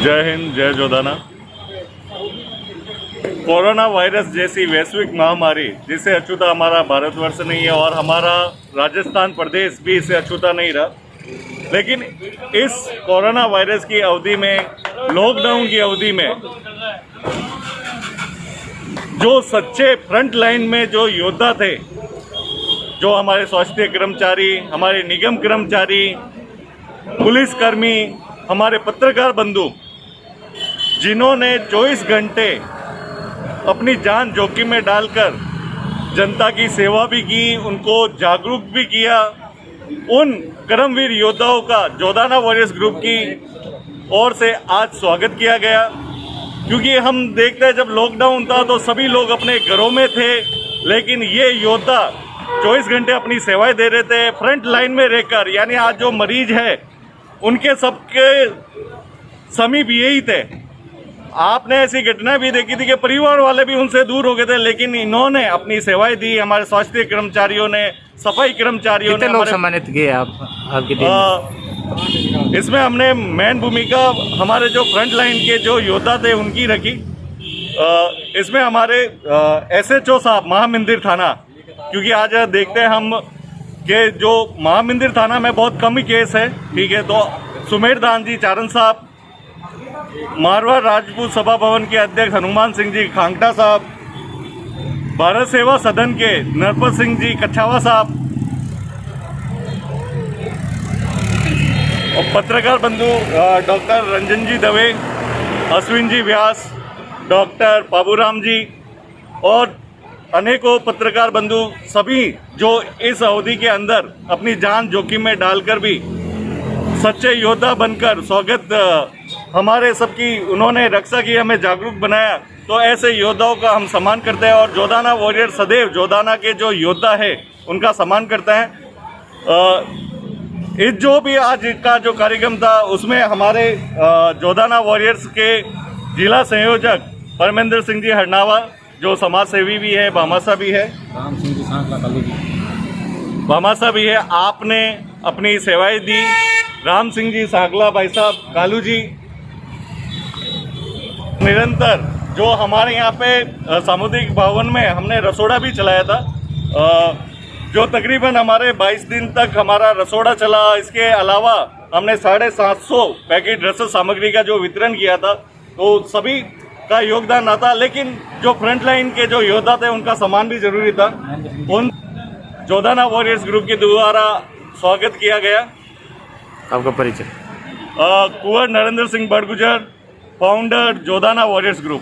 जय हिंद, जय Jodhana. Corona virus जैसी वैश्विक महामारी जिसे अछूता हमारा भारतवर्ष नहीं है और हमारा राजस्थान प्रदेश भी इसे अछूता नहीं रहा, लेकिन इस कोरोना वायरस की अवधि में, लॉकडाउन की अवधि में, जो सच्चे फ्रंट लाइन में जो योद्धा थे, जो हमारे स्वास्थ्य कर्मचारी, हमारे निगम कर्मचारी, पुलिसकर्मी, हमारे पत्रकार बंधु, जिन्होंने 24 घंटे अपनी जान जोखिम में डालकर जनता की सेवा भी की, उनको जागरूक भी किया, उन कर्मवीर योद्धाओं का जोधाना वॉरियर्स ग्रुप की ओर से आज स्वागत किया गया। क्योंकि हम देखते हैं जब लॉकडाउन था तो सभी लोग अपने घरों में थे, लेकिन ये योद्धा 24 घंटे अपनी सेवाएं दे रहे थे फ्रंट लाइन में रहकर। यानी आज जो मरीज है उनके सबके समीप यही थे। आपने ऐसी घटना भी देखी थी कि परिवार वाले भी उनसे दूर हो गए थे, लेकिन इन्होंने अपनी सेवाएं दी। हमारे स्वास्थ्य कर्मचारियों ने, सफाई कर्मचारियों ने, लोग सम्मानित किए आपके टीम? इसमें हमने मेन भूमिका हमारे जो फ्रंट लाइन के जो योद्धा थे उनकी रखी। इसमें हमारे SHO साहब महामंदिर थाना, क्योंकि आज देखते हैं हम कि जो महामंदिर थाना में बहुत कम ही केस है, ठीक है, तो सुमेर दान जी चारण साहब, मारवाड़ राजपूत सभा भवन के अध्यक्ष हनुमान सिंह जी खांगटा साहब, भारत सेवा सदन के नरपत सिंह जी कछावा साहब, और पत्रकार बंधु डॉक्टर रंजन जी दवे, अश्विन जी व्यास, डॉक्टर बाबूराम जी और अनेकों पत्रकार बंधु, सभी जो इस अवधि के अंदर अपनी जान जोखिम में डालकर भी सच्चे योद्धा बनकर स्वागत हमारे सबकी उन्होंने रक्षा की, हमें जागरूक बनाया। तो ऐसे योद्धाओं का हम सम्मान करते हैं और जोधाना वॉरियर सदैव जोधाना के जो योद्धा है उनका सम्मान करते हैं। इस जो भी आज का जो कार्यक्रम था उसमें हमारे जोधाना वॉरियर्स के जिला संयोजक परमेंद्र सिंह जी हरनावा, जो समाज सेवी भी है, भामासा भी है, भामासा भी है, आपने अपनी सेवाएं दी। राम सिंह जी सांगला भाई साहब, कालू जी, निरंतर जो हमारे यहाँ पे सामुदायिक भवन में हमने रसोड़ा भी चलाया था, जो तकरीबन हमारे 22 दिन तक हमारा रसोड़ा चला। इसके अलावा हमने 750 पैकेट रसद सामग्री का जो वितरण किया था, तो सभी का योगदान आता। लेकिन जो फ्रंट लाइन के जो योद्धा थे उनका सम्मान भी जरूरी था। उन जोधाना वॉरियर्स ग्रुप के द्वारा स्वागत किया गया। आपका परिचय? Kunwar Narendra Singh Badgujar, founder Jodhana warriors group.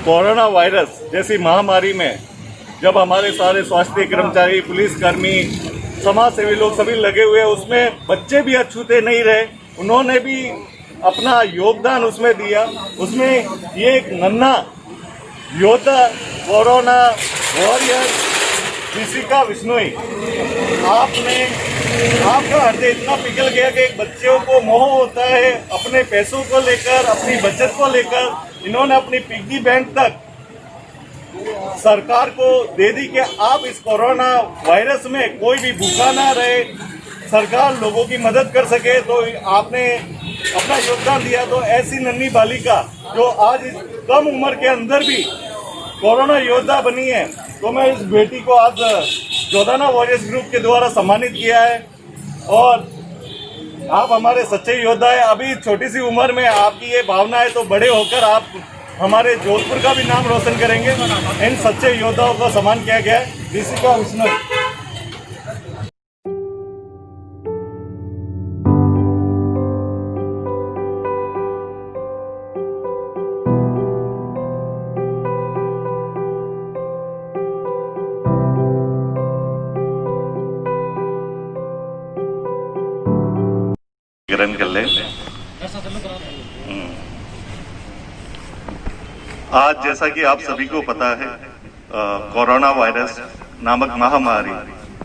Corona virus जैसी महामारी में जब हमारे सारे स्वास्थ्य कर्मचारी, पुलिसकर्मी, समाज सेवी लोग सभी लगे हुए, उसमें बच्चे भी अछूते नहीं रहे, उन्होंने भी अपना योगदान उसमें दिया। उसमें ये एक नन्हा योद्धा कोरोना वॉरियर ऋषिका विश्नोई, आपका हृदय इतना पिघल गया कि बच्चों को मोह होता है अपने पैसों को लेकर, अपनी बचत को लेकर। इन्होंने अपनी पिग्गी बैंक तक सरकार को दे दी कि आप इस कोरोना वायरस में कोई भी भूखा ना रहे, सरकार लोगों की मदद कर सके। तो आपने अपना योगदान दिया। तो ऐसी नन्ही बालिका जो आज इस कम उम्र के अंदर भी कोरोना योद्धा बनी है, तो मैं इस बेटी को आज जोधाना वॉरियर्स ग्रुप के द्वारा सम्मानित किया है। और आप हमारे सच्चे योद्धा है। अभी छोटी सी उम्र में आपकी ये भावना है, तो बड़े होकर आप हमारे जोधपुर का भी नाम रोशन करेंगे। इन सच्चे योद्धाओं का सम्मान किया गया है। ऋषिका विश्नोई। कर ले। आज जैसा कि आप सभी को पता है, कोरोना वायरस नामक महामारी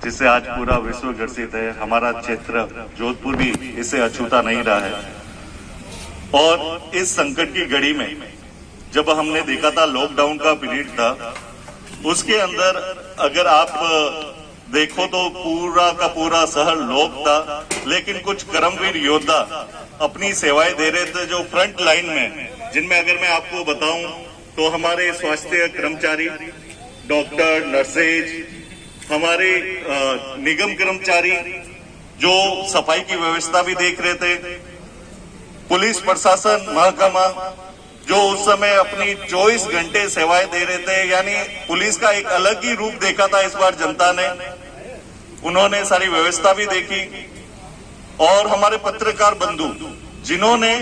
जिससे आज पूरा विश्व ग्रसित है। हमारा क्षेत्र जोधपुर भी इससे अछूता नहीं रहा है। और इस संकट की घड़ी में जब हमने देखा था लॉकडाउन का पीरियड था, उसके अंदर अगर आप देखो तो पूरा का पूरा शहर लॉक था, लेकिन कुछ कर्मवीर योद्धा अपनी सेवाएं दे रहे थे जो फ्रंट लाइन में, जिनमें अगर मैं आपको बताऊं तो हमारे स्वास्थ्य कर्मचारी, डॉक्टर, नर्सेज, हमारे निगम कर्मचारी जो सफाई की व्यवस्था भी देख रहे थे, पुलिस प्रशासन महकमा जो उस समय अपनी 24 घंटे सेवाएं दे रहे थे। यानी पुलिस का एक अलग ही रूप देखा था इस बार जनता ने। उन्होंने सारी व्यवस्था भी देखी। और हमारे पत्रकार बंधु जिन्होंने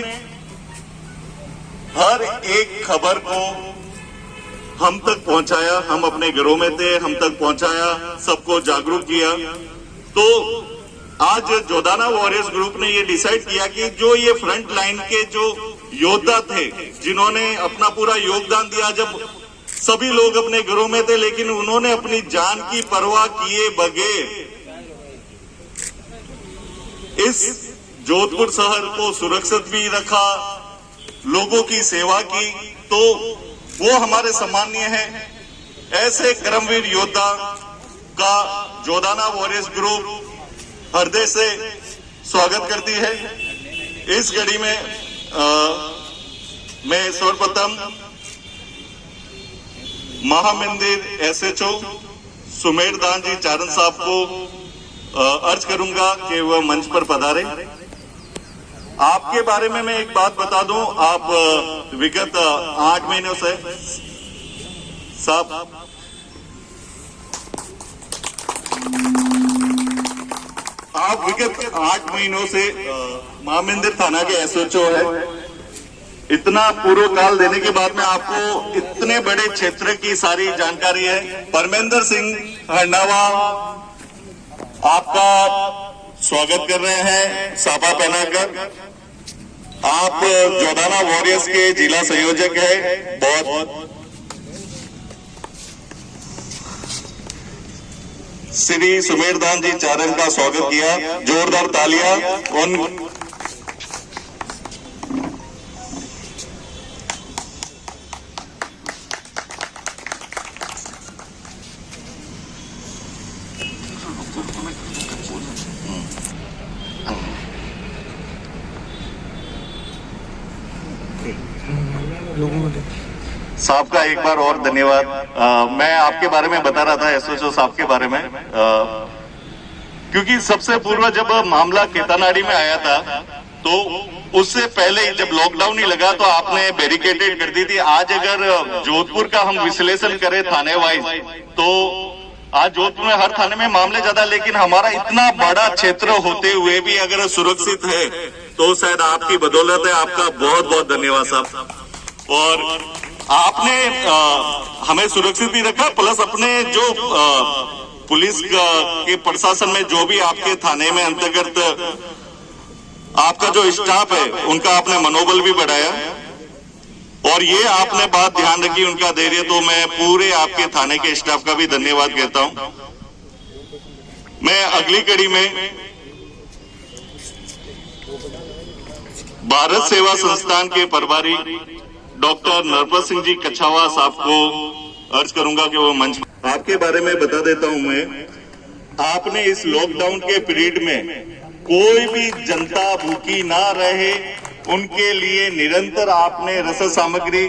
हर एक खबर को हम तक पहुंचाया, हम अपने घरों में थे, हम तक पहुंचाया, सबको जागरूक किया। तो आज जोधाना वॉरियर्स ग्रुप ने ये डिसाइड किया कि जो ये फ्रंट लाइन के जो योद्धा थे, जिन्होंने अपना पूरा योगदान दिया, जब सभी लोग अपने घरों में थे, लेकिन उन्होंने अपनी जान की परवाह किए बगैर इस जोधपुर शहर को सुरक्षित भी रखा, लोगों की सेवा की, तो वो हमारे सम्माननीय है। ऐसे कर्मवीर योद्धा का जोधाना वॉरियर्स ग्रुप हृदय से स्वागत करती है। इस घड़ी में मैं सर्वप्रथम महामंदिर SHO सुमेरदान जी चारण साहब को अर्ज करूंगा कि वह मंच पर पधारे। आपके बारे में मैं एक बात बता दूं, आप विगत 8 महीनों से साहब आप विगत 8 महीनों से महामंदिर थाना के SHO है। इतना पूर्व काल देने के बाद में आपको इतने बड़े क्षेत्र की सारी जानकारी है। परमेंद्र सिंह हरनावा आपका स्वागत कर रहे हैं साफा पहनाकर। आप जोधाना वॉरियर्स के जिला संयोजक है। बहुत श्री सुमेरदान जी चारण का स्वागत किया, जोरदार तालियां। उन साहब का एक बार और धन्यवाद। मैं आपके बारे में बता रहा था, SHO साहब के बारे में, क्योंकि सबसे पूर्व जब मामला केतानाड़ी में आया था तो उससे पहले जब लॉकडाउन ही लगा तो आपने बैरिकेडेड कर दी थी। आज अगर जोधपुर का हम विश्लेषण करें थाने वाइज तो आज जोधपुर में हर थाने में मामले ज्यादा, लेकिन हमारा इतना बड़ा क्षेत्र होते हुए भी अगर सुरक्षित है तो शायद आपकी बदौलत है। आपका बहुत बहुत धन्यवाद साहब। और आपने हमें सुरक्षित भी रखा, प्लस अपने जो पुलिस के प्रशासन में जो भी आपके थाने में अंतर्गत आपका जो स्टाफ है उनका आपने मनोबल भी बढ़ाया। और ये आपने बात ध्यान रखी, उनका धैर्य, तो मैं पूरे आपके थाने के स्टाफ का भी धन्यवाद कहता हूं। मैं अगली कड़ी में भारत सेवा संस्थान के प्रभारी डॉक्टर नरपत सिंह जी कछावा साहब को अर्ज करूंगा कि वो मंच। आपके बारे में बता देता हूं मैं, आपने इस लॉकडाउन के पीरियड में कोई भी जनता भूखी ना रहे उनके लिए निरंतर आपने रसद सामग्री।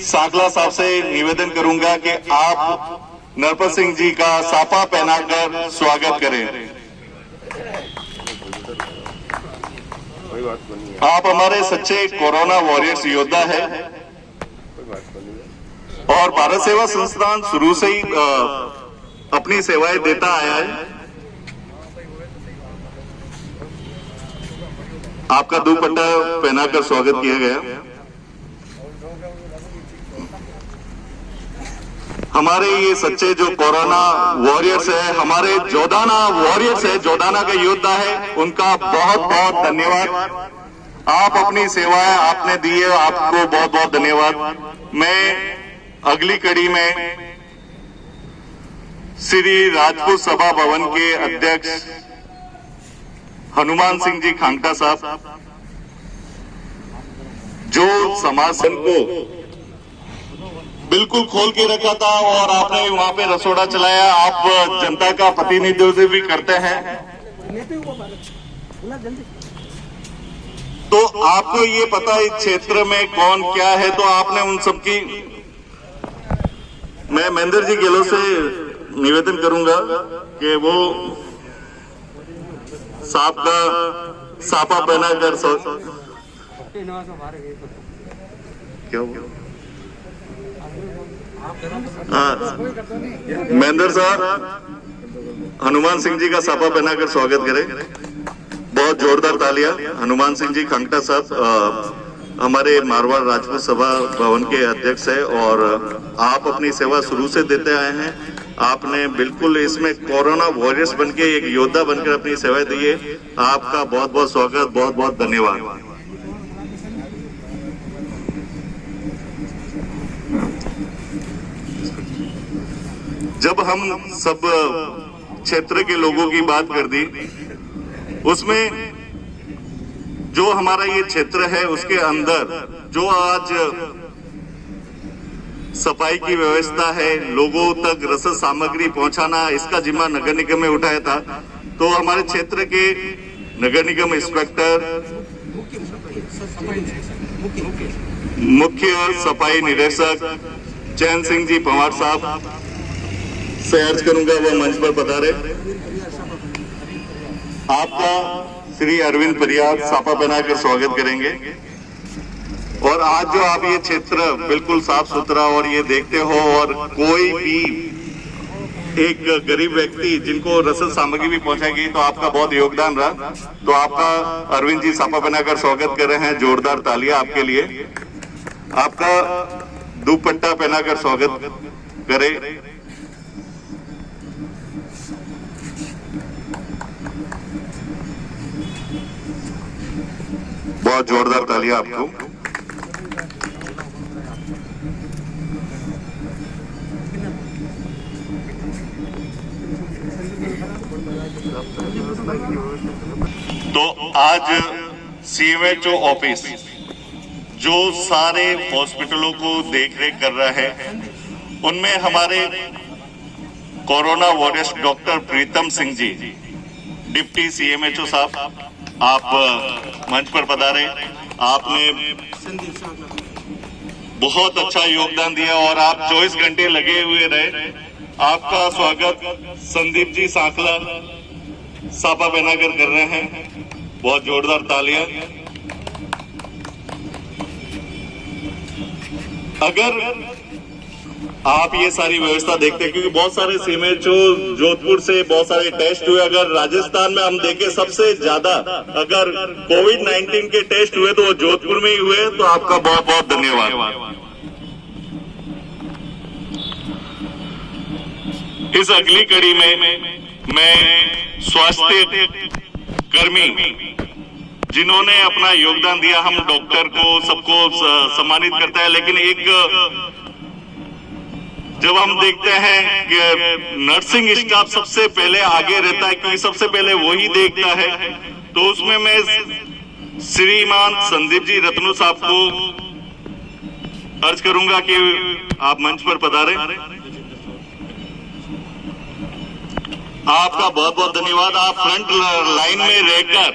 सांगला साहब से निवेदन करूंगा कि आप नरपत सिंह जी का साफा पहनाकर स्वागत करें। आप हमारे सच्चे कोरोना वॉरियर्स योद्धा है और भारत सेवा संस्थान शुरू से ही अपनी सेवाएं देता आया है। आपका दुपट्टा पहनाकर स्वागत किया गया। हमारे ये सच्चे जो कोरोना वॉरियर्स है, हमारे जोधाना वॉरियर्स है, जोधाना का योद्धा है, उनका बहुत बहुत धन्यवाद। आप अपनी सेवाएं आपने दी है, आपको बहुत बहुत धन्यवाद। मैं अगली कड़ी में श्री राजपूत सभा भवन के अध्यक्ष हनुमान सिंह जी खांगटा साहब, जो समाज को बिल्कुल खोल के रखा था और आपने वहां पे रसोड़ा चलाया। आप जनता का प्रतिनिधित्व भी करते हैं, तो आपको ये पता है इस क्षेत्र में कौन क्या है, तो आपने उन सबकी, मैं महेंद्र जी गेहलोत से निवेदन करूंगा कि वो सांप का साफा पहना कर क्या हुआ? महेंद्र साहब हनुमान सिंह जी का साफा पहनाकर स्वागत करें। बहुत जोरदार तालियां। हनुमान सिंह जी खांगटा साहब हमारे मारवाड़ राजपूत सभा भवन के अध्यक्ष है और आप अपनी सेवा शुरू से देते आए हैं। आपने बिल्कुल इसमें कोरोना वॉरियर्स बनके एक योद्धा बनकर अपनी सेवाएं दी है। आपका बहुत बहुत स्वागत, बहुत बहुत धन्यवाद। जब हम सब क्षेत्र के लोगों की बात कर दी, उसमें जो हमारा ये क्षेत्र है उसके अंदर जो आज सफाई की व्यवस्था है, लोगों तक रसद सामग्री पहुंचाना, इसका जिम्मा नगर निगम में उठाया था। तो हमारे क्षेत्र के नगर निगम इंस्पेक्टर, मुख्य सफाई निदेशक चैन सिंह जी पंवार साहब से अर्ज करूंगा वह मंच पर पधारे। आपका श्री अरविंद परियार साफा पहनाकर स्वागत करेंगे। और आज जो आप ये क्षेत्र बिल्कुल साफ सुथरा और ये देखते हो, और कोई भी एक गरीब व्यक्ति जिनको रसद सामग्री भी पहुंचाएगी, तो आपका बहुत योगदान रहा। तो आपका अरविंद जी साफा पहनाकर स्वागत कर रहे हैं। जोरदार तालियां आपके लिए। आपका दुपट्टा पहनाकर स्वागत करें। बहुत जोरदार तालियां आपको। तो आज सीएमएचओ ऑफिस जो सारे हॉस्पिटलों को देखरेख कर रहा है, उनमें हमारे corona warriors doctor Pritam Singh ji, deputy CMHO साहब, आप मंच पर पधारे। आपने बहुत अच्छा योगदान दिया और आप 24 घंटे लगे हुए रहे। आपका स्वागत संदीप जी सांखला साफा पहनाकर कर रहे हैं। बहुत जोरदार तालियां। अगर आप ये सारी व्यवस्था देखते हैं, क्योंकि बहुत सारे सीएमएचओ जोधपुर से बहुत सारे टेस्ट हुए। अगर राजस्थान में हम देखें सबसे ज्यादा अगर कोविड-19 के टेस्ट हुए तो वो जोधपुर में ही हुए। तो आपका बहुत बहुत धन्यवाद। इस अगली कड़ी में मैं स्वास्थ्य कर्मी जिन्होंने अपना योगदान दिया, हम डॉक्टर को सबको सम्मानित करते हैं, लेकिन एक जब हम देखते हैं कि नर्सिंग स्टाफ सबसे पहले आगे रहता है, क्योंकि सबसे पहले वही देखता है, तो उसमें मैं श्रीमान संदीप जी रत्नू साहब को अर्ज करूंगा कि आप मंच पर पधारें। आपका बहुत बहुत धन्यवाद। आप फ्रंट लाइन में रहकर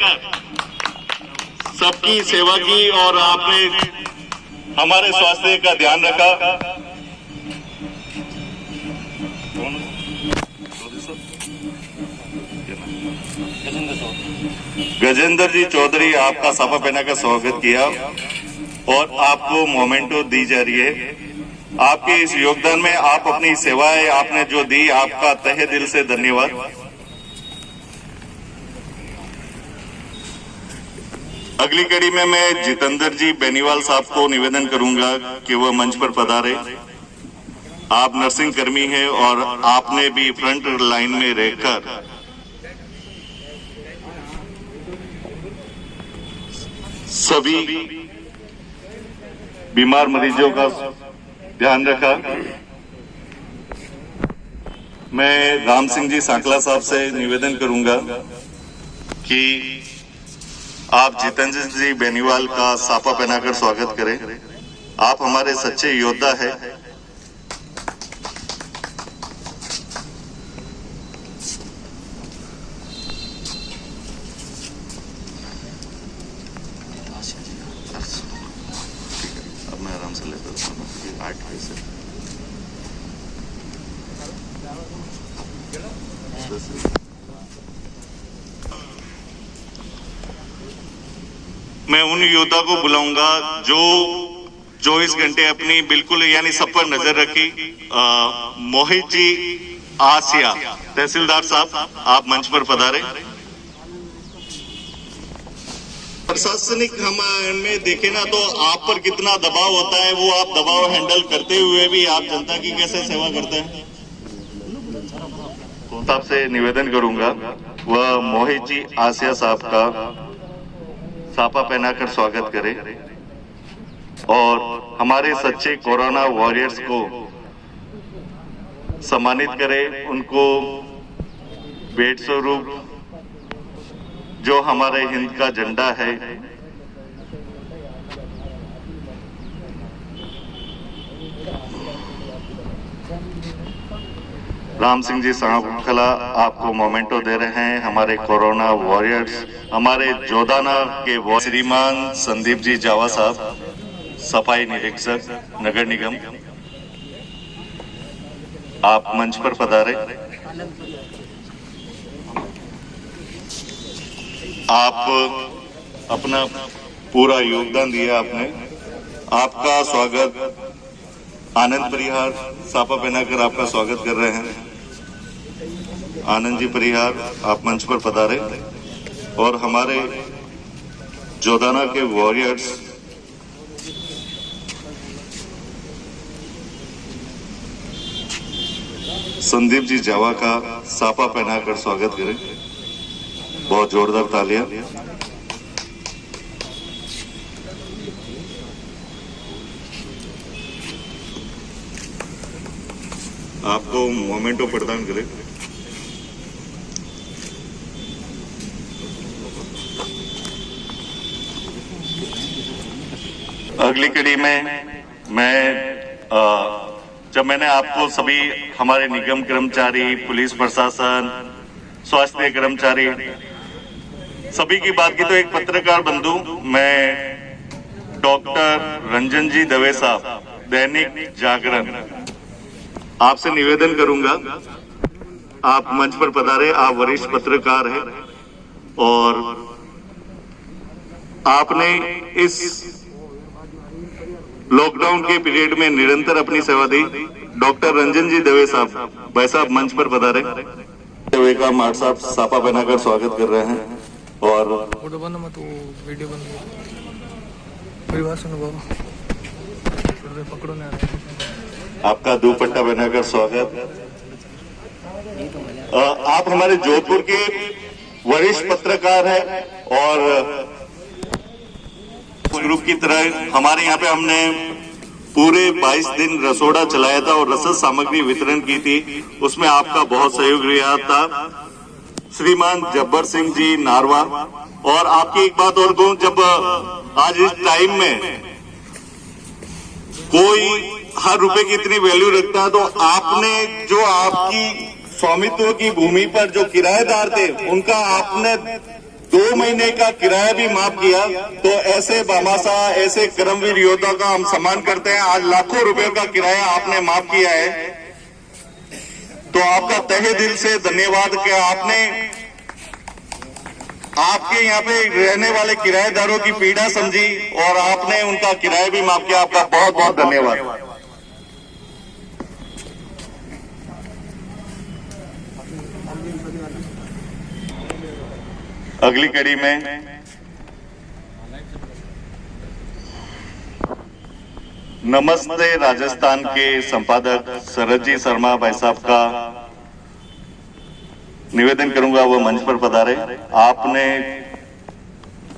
सबकी सेवा की और आपने हमारे स्वास्थ्य का ध्यान रखा। गजेंद्र जी चौधरी, आपका साफा पहनाकर स्वागत किया और आपको मोमेंटो दी जा रही है। आपके इस योगदान में, आप अपनी सेवाएं आपने जो दी, आपका तहे दिल से धन्यवाद। अगली कड़ी में मैं जितेंद्र जी बेनीवाल साहब को निवेदन करूंगा कि वह मंच पर पधारे। आप नर्सिंग कर्मी हैं और आपने भी फ्रंट लाइन में रहकर सभी बीमार मरीजों का ध्यान रखा। मैं राम सिंह जी सांकला साहब से निवेदन करूंगा कि आप जितेंद्र जी बेनीवाल का साफा पहनाकर स्वागत करें। आप हमारे सच्चे योद्धा हैं। अब मैं आराम से लेता हूँ 8 पैसे। मैं उन योद्धा को बुलाऊंगा जो 24 घंटे अपनी बिल्कुल यानी सब पर नजर रखी। मोहित जी आसिया तहसीलदार साहब, आप मंच पर पधारे। प्रशासनिक हम में देखे ना तो आप पर कितना दबाव होता है, वो आप दबाव हैंडल करते हुए भी आप जनता की कैसे सेवा करते हैं। साहब से निवेदन करूंगा वह मोहित जी आसिया साहब का साफा पहनाकर स्वागत करें और हमारे सच्चे कोरोना वॉरियर्स को सम्मानित करें। उनको भेंट स्वरूप जो हमारे हिंद का झंडा है राम सिंह जी सांकला आपको मोमेंटो दे रहे हैं। हमारे कोरोना वॉरियर्स, हमारे जोधाना के श्रीमान संदीप जी जावा साहब, सफाई निरीक्षक नगर निगम, आप मंच पर पधारे। आप अपना पूरा योगदान दिया आपने। आपका स्वागत आनंद परिहार साफा पहनाकर आपका स्वागत कर रहे हैं। आनंद जी परिहार, आप मंच पर पधारे और हमारे जोधाना के वॉरियर्स संदीप जी जावा का साफा पहनाकर स्वागत करें। बहुत जोरदार तालियां। आपको मोमेंटो प्रदान करें। अगली कड़ी में मैं जब मैंने आपको सभी हमारे निगम कर्मचारी, पुलिस प्रशासन, स्वास्थ्य कर्मचारी सभी की बात की तो एक पत्रकार बंधु मैं डॉक्टर रंजन जी दवे साहब, दैनिक जागरण, आपसे निवेदन करूंगा आप मंच पर पधारे। आप वरिष्ठ पत्रकार हैं और आपने इस लॉकडाउन के पीरियड में निरंतर अपनी सेवा दी। डॉक्टर रंजन जी दवे साहब, भाई साहब मंच पर पधारे। दवे का मार्ट साहब साफा पहनाकर स्वागत कर रहे हैं और फोटो बंद मत, वो वीडियो बंद मेरी बात सुनो बाबा, पकड़ो ना। आपका दुपट्टा पहनाकर स्वागत। आप हमारे जोधपुर के वरिष्ठ पत्रकार हैं और ग्रुप की तरह हमारे यहाँ पे हमने पूरे 22 दिन रसोड़ा चलाया था और रसद सामग्री वितरण की थी। उसमें आपका बहुत सहयोग रहा था श्रीमान जब्बर सिंह जी नारवा। और आपकी एक बात और कहूं, जब आज इस टाइम में कोई हर रुपए की इतनी वैल्यू रखता है तो आपने जो आपकी स्वामित्व की भूमि पर जो किराएदार थे उनका आपने 2 महीने का किराया भी माफ किया। तो ऐसे बामासा, ऐसे कर्मवीर योद्धा का हम सम्मान करते हैं। आज लाखों रुपए का किराया आपने माफ किया है तो आपका तहे दिल से धन्यवाद कि आपने आपके यहाँ पे रहने वाले किराएदारों की पीड़ा समझी और आपने उनका किराया भी माफ किया। आपका बहुत बहुत धन्यवाद। अगली कड़ी में नमस्ते राजस्थान के संपादक शरद जी शर्मा भाई साहब का निवेदन करूंगा, वो मंच पर पधारे। आपने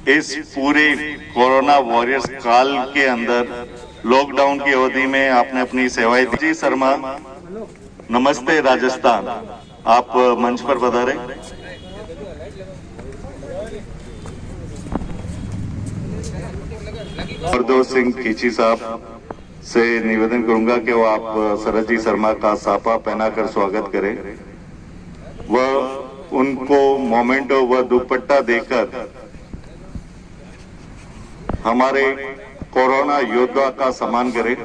इस पूरे कोरोना वॉरियर्स काल के अंदर लॉकडाउन की अवधि में आपने अपनी सेवाएं दी। शर्मा नमस्ते राजस्थान, आप मंच पर पधारे। हरदोर सिंह खींची साहब से निवेदन करूंगा कि वो आप शरद जी शर्मा का साफा पहनाकर स्वागत करें। वह उनको मोमेंटो व दुपट्टा देकर हमारे कोरोना योद्धा का सम्मान करें।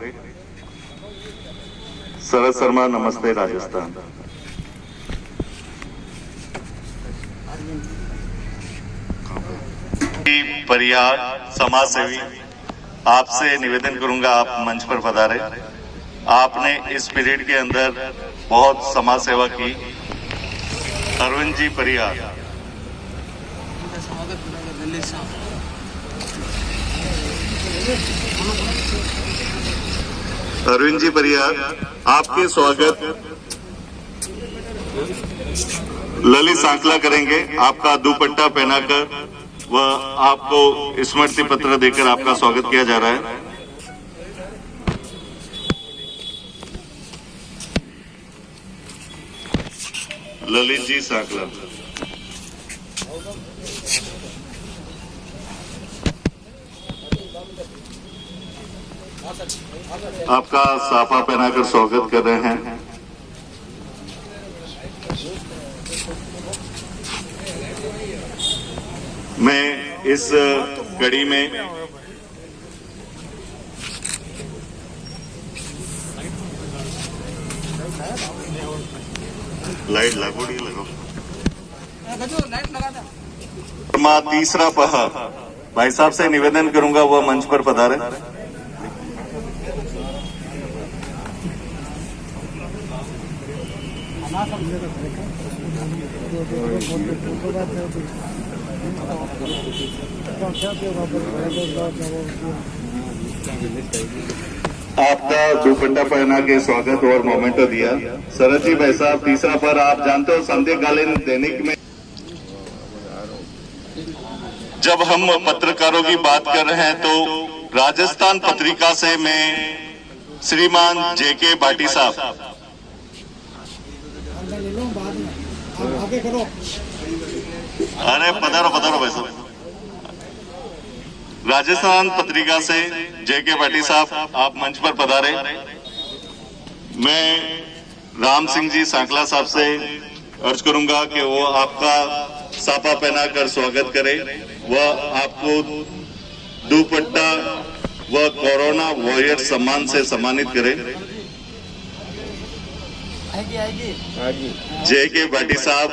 शरद शर्मा, नमस्ते राजस्थान। परिहार समाज सेवी, आपसे निवेदन करूंगा आप मंच पर पधारे। आपने इस पीरियड के अंदर बहुत समाज सेवा की। अरविंद जी परिहार। अरविंद जी परिहार, आपके स्वागत ललित सांकला करेंगे। आपका दुपट्टा पहनाकर वह आपको स्मृति पत्र देकर आपका स्वागत किया जा रहा है। ललित जी सांकला। आपका साफा पहनाकर स्वागत कर रहे हैं। मैं इस कड़ी में लाइट लागोड़ी लगो। तीसरा पहा भाई साहब से निवेदन करूंगा वह मंच पर पधारे। आपका दुपट्टा पहना के स्वागत और मोमेंटो दिया। शरद जी भाई साहब, तीसरा पर आप जानते हो संध्याकालीन दैनिक में जब हम पत्रकारों की बात कर रहे हैं तो राजस्थान पत्रिका से मैं श्रीमान जेके भाटी साहब, अरे पधारो पधारो भाई साहब। राजस्थान पत्रिका से जेके भाटी साहब, आप मंच पर पधारे। मैं राम सिंह जी सांकला साहब से अर्ज करूंगा कि वो आपका साफा पहनाकर स्वागत करें। वह आपको दुपट्टा व कोरोना वॉरियर सम्मान से सम्मानित करें। जेके भाटी साहब,